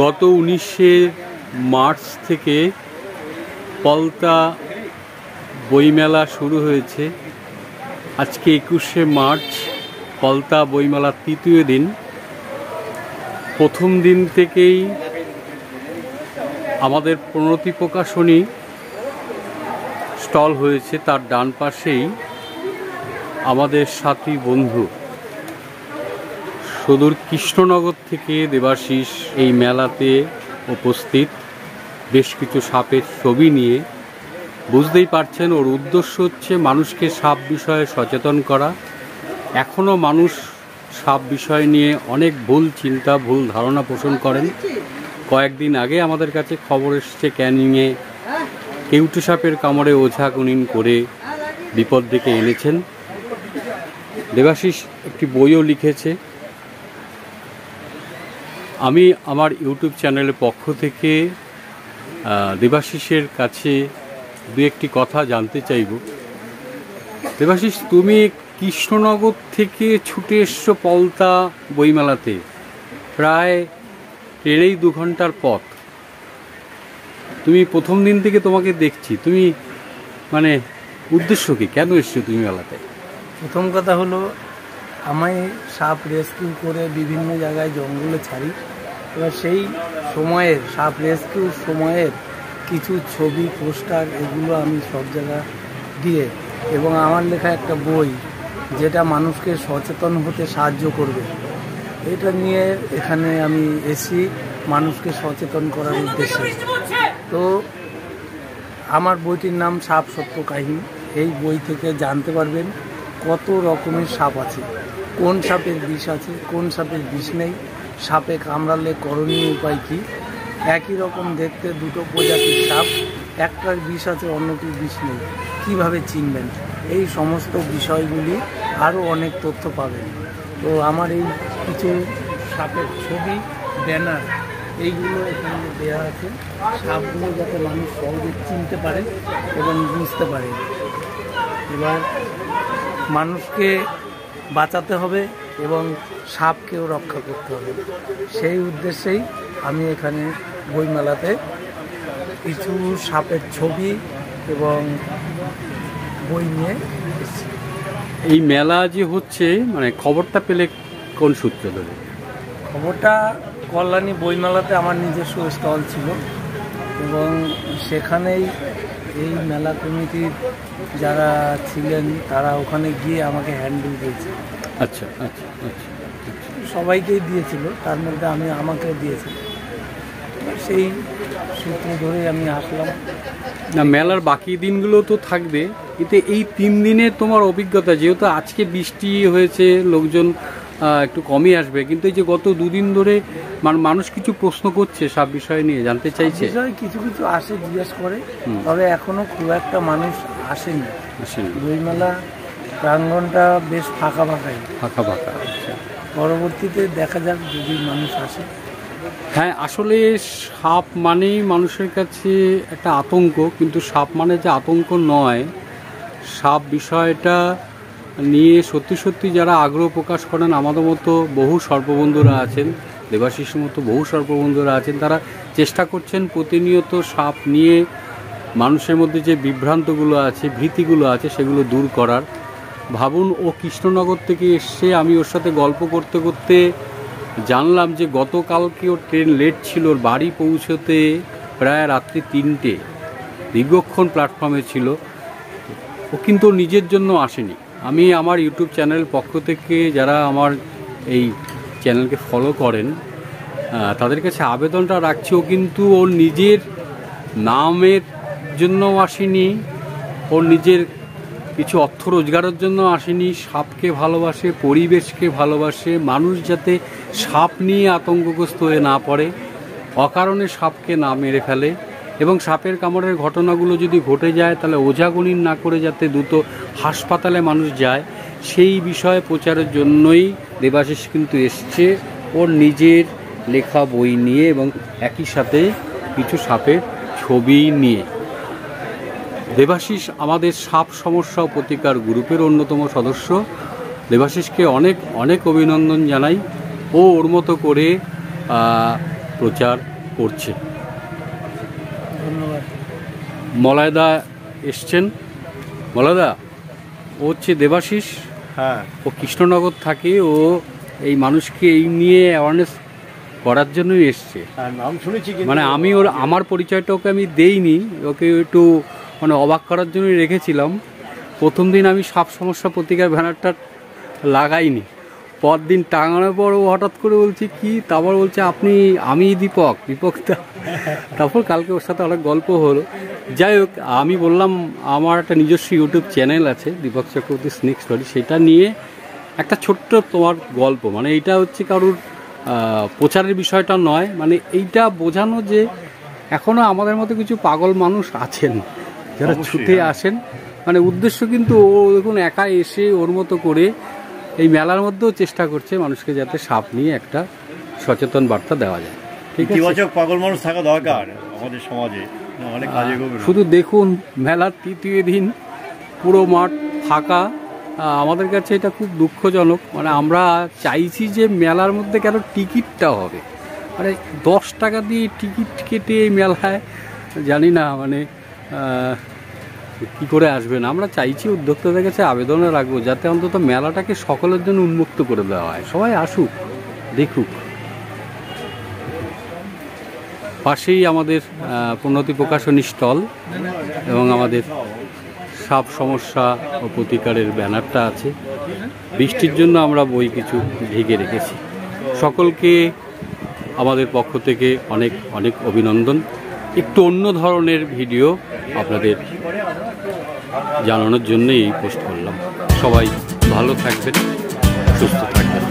গত 19শে মার্চ থেকে পলতা বইমেলা শুরু হয়েছে। আজকে 21শে মার্চ, পলতা বইমেলার তৃতীয় দিন। প্রথম দিন থেকেই আমাদের প্রণতি প্রকাশনী স্টল হয়েছে, তার ডান পাশেই আমাদের সাথী বন্ধু সুদূর কৃষ্ণনগর থেকে দেবাশিস এই মেলাতে উপস্থিত, বেশ কিছু সাপের ছবি নিয়ে। বুঝতেই পারছেন ওর উদ্দেশ্য হচ্ছে মানুষকে সাপ বিষয়ে সচেতন করা। এখনও মানুষ সাপ বিষয় নিয়ে অনেক ভুল চিন্তা, ভুল ধারণা পোষণ করেন। কয়েকদিন আগে আমাদের কাছে খবর এসছে ক্যানিংয়ে কেউটে সাপের কামড়ে ওঝা গুনিন করে বিপদ ডেকে এনেছেন। দেবাশিস একটি বইও লিখেছে। আমি আমার ইউটিউব চ্যানেলের পক্ষ থেকে দেবাশিসের কাছে দু একটি কথা জানতে চাইব। দেবাশিস, তুমি কৃষ্ণনগর থেকে ছুটে এসছো পলতা বইমেলাতে, প্রায় ট্রেনেই 2 ঘন্টার পথ। তুমি প্রথম দিন থেকে তোমাকে দেখছি, তুমি উদ্দেশ্য কি, কেন এসছো তুমি মেলাতে? প্রথম কথা হলো, আমি সাপ রেস্কিউ করে বিভিন্ন জায়গায় জঙ্গলে ছাড়ি। এবার সেই সময়ের সাপ রেস্কিউ সময়ের কিছু ছবি, পোস্টার, এগুলো আমি সব জায়গায় দিয়ে, এবং আমার লেখা একটা বই যেটা মানুষকে সচেতন হতে সাহায্য করবে, এটা নিয়ে এখানে আমি এসি মানুষকে সচেতন করার উদ্দেশ্যে। তো আমার বইটির নাম সাপ সত্য কাহিনী। এই বই থেকে জানতে পারবেন কত রকমের সাপ আছে, কোন সাপের বিষ আছে, কোন সাপের বিষ নেই, সাপে কামড়ালে করণীয় উপায় কী, একই রকম দেখতে দুটো প্রজাতির সাপ, একটার বিষ আছে অন্যটির বিষ নেই, কীভাবে চিনবেন, এই সমস্ত বিষয়গুলি আরও অনেক তথ্য পাবেন। তো আমার এই কিছু সাপের ছবি, ব্যানার, এইগুলো এখানে দেওয়া আছে, সাপগুলো যাতে মানুষ সহজে চিনতে পারে এবং বুঝতে পারে। এবার মানুষকে বাঁচাতে হবে এবং সাপকেও রক্ষা করতে হবে, সেই উদ্দেশ্যেই আমি এখানে বইমেলাতে কিছু সাপের ছবি এবং বই নিয়ে এসেছি। এই মেলা যে হচ্ছে, খবরটা পেলে কোন সূত্র ধরে? খবরটা কল্যাণী বইমেলাতে আমার নিজস্ব স্টল ছিল, এবং সেখানেই এই মেলা কমিটির যারা ছিলেন তারা ওখানে গিয়ে আমাকে হ্যান্ডবিল দিয়েছে। আচ্ছা আচ্ছা আচ্ছা, সবাইকেই দিয়েছিল, তার মধ্যে আমাকেও দিয়েছি। সেই সূত্র ধরে আমি আসলাম। না, মেলার বাকি দিনগুলো তো থাকবে, কিন্তু এই 3 দিনে তোমার অভিজ্ঞতা, যেহেতু আজকে বৃষ্টি হয়েছে, লোকজন একটু কমই আসবে, কিন্তু এই যে গত 2 দিন ধরে মানুষ কিছু প্রশ্ন করছে সাপ বিষয় নিয়ে, জানতে চাইছে। কিছু কিছু আসে, জিজ্ঞেস করে, তবে এখনো খুব একটা মানুষ আসেনি। বইমেলা প্রাঙ্গণটা বেশ ফাঁকা। পরবর্তীতে দেখা যাক যদি মানুষ আসে। হ্যাঁ, আসলে সাপ মানেই মানুষের কাছে একটা আতঙ্ক, কিন্তু সাপ মানে যে আতঙ্ক নয়। সাপ বিষয়টা নিয়ে সত্যি সত্যি যারা আগ্রহ প্রকাশ করেন, আমাদের মতো বহু সর্পবন্ধুরা আছেন, দেবাশিসের মতো বহু সর্পবন্ধুরা আছেন, তারা চেষ্টা করছেন প্রতিনিয়ত সাপ নিয়ে মানুষের মধ্যে যে বিভ্রান্তগুলো আছে, ভীতিগুলো আছে, সেগুলো দূর করার। ভাবুন, ও কৃষ্ণনগর থেকে এসছে, আমি ওর সাথে গল্প করতে করতে জানলাম যে গতকালকে ওর ট্রেন লেট ছিল, ওর বাড়ি পৌঁছতে প্রায় রাত্রি 3টে, দীর্ঘক্ষণ প্ল্যাটফর্মে ছিল। ও কিন্তু নিজের জন্য আসেনি। আমি আমার ইউটিউব চ্যানেলের পক্ষ থেকে যারা আমার এই চ্যানেলকে ফলো করেন তাদের কাছে আবেদনটা রাখছি, ও কিন্তু ওর নিজের নামের জন্য আসেনি, ওর নিজের কিছু অর্থ রোজগারের জন্য আসেনি। সাপকে ভালোবাসে, পরিবেশকে ভালোবাসে, মানুষ যাতে সাপ নিয়ে আতঙ্কগ্রস্ত হয়ে না পড়ে, অকারণে সাপকে না মেরে ফেলে, এবং সাপের কামড়ের ঘটনাগুলো যদি ঘটে যায় তাহলে ওঝাগুনিন না করে যাতে দ্রুত হাসপাতালে মানুষ যায়, সেই বিষয়ে প্রচারের জন্যই দেবাশিস কিন্তু এসছে ওর নিজের লেখা বই নিয়ে, এবং একই সাথে কিছু সাপের ছবি নিয়ে। দেবাশিস আমাদের সাপ সমস্যা ও প্রতিকার গ্রুপের অন্যতম সদস্য। দেবাশিসকে অনেক অনেক অভিনন্দন জানাই। ও ওর মতো করে প্রচার করছে। ধন্যবাদ। মলয়দা এসছেন। মলয়দা, ও হচ্ছে দেবাশিস। হ্যাঁ, ও কৃষ্ণনগর থাকে। ও এই মানুষকে এই নিয়ে অ্যাওয়ারনেস করার জন্যই এসছে। নাম শুনেছি, মানে আমি আমার পরিচয়টা ওকে আমি দেইনি, ওকে একটু মানে অবাক করার জন্যই রেখেছিলাম। প্রথম দিন আমি সাপ সমস্যা প্রতিকার ব্যানারটা লাগাইনি, পরদিন টাঙানোর পর ও হঠাৎ করে বলছে কি, তারপর বলছে আমি দীপকটা। তারপর কালকে ওর সাথে অনেক গল্প হলো। যাই হোক, আমি বললাম আমার একটা নিজস্ব ইউটিউব চ্যানেল আছে, দীপক চক্রবর্তী স্নেক স্টোরি, সেটা নিয়ে একটা ছোট্ট তোমার গল্প, মানে এইটা হচ্ছে কারোর প্রচারের বিষয়টা নয়, মানে এইটা বোঝানো যে এখনও আমাদের মতো কিছু পাগল মানুষ আছেন যারা ছুটে আসেন। মানে উদ্দেশ্য কিন্তু ও দেখুন একা এসে ওর মতো করে এই মেলার মধ্যেও চেষ্টা করছে মানুষকে যাতে সাপ নিয়ে একটা সচেতন বার্তা দেওয়া যায়। ঠিক আছে, ইতিবাচক পাগল মানুষ থাকা দরকার আমাদের সমাজে, অনেক কাজে করবে। শুধু দেখুন মেলার তৃতীয় দিন পুরো মাঠ ফাঁকা। আমাদের কাছে এটা খুব দুঃখজনক। মানে আমরা চাইছি যে মেলার মধ্যে কেন টিকিটটা হবে, মানে 10 টাকা দিয়ে টিকিট কেটে এই মেলায় জানি না মানে কী করে আসবেন। আমরা চাইছি উদ্যোক্তাদের কাছে আবেদনে রাখবো যাতে অন্তত মেলাটাকে সকলের জন্য উন্মুক্ত করে দেওয়া হয়, সবাই আসুক দেখুক। পাশেই আমাদের পণ্যতি প্রকাশনী স্টল এবং আমাদের সাপ সমস্যা ও প্রতিকারের ব্যানারটা আছে। বৃষ্টির জন্য আমরা বই কিছু ঢেকে রেখেছি। সকলকে আমাদের পক্ষ থেকে অনেক অনেক অভিনন্দন। একটু অন্য ধরনের ভিডিও আপনাদের জানানোর জন্যই এই পোস্ট করলাম। সবাই ভালো থাকবেন, সুস্থ থাকবেন।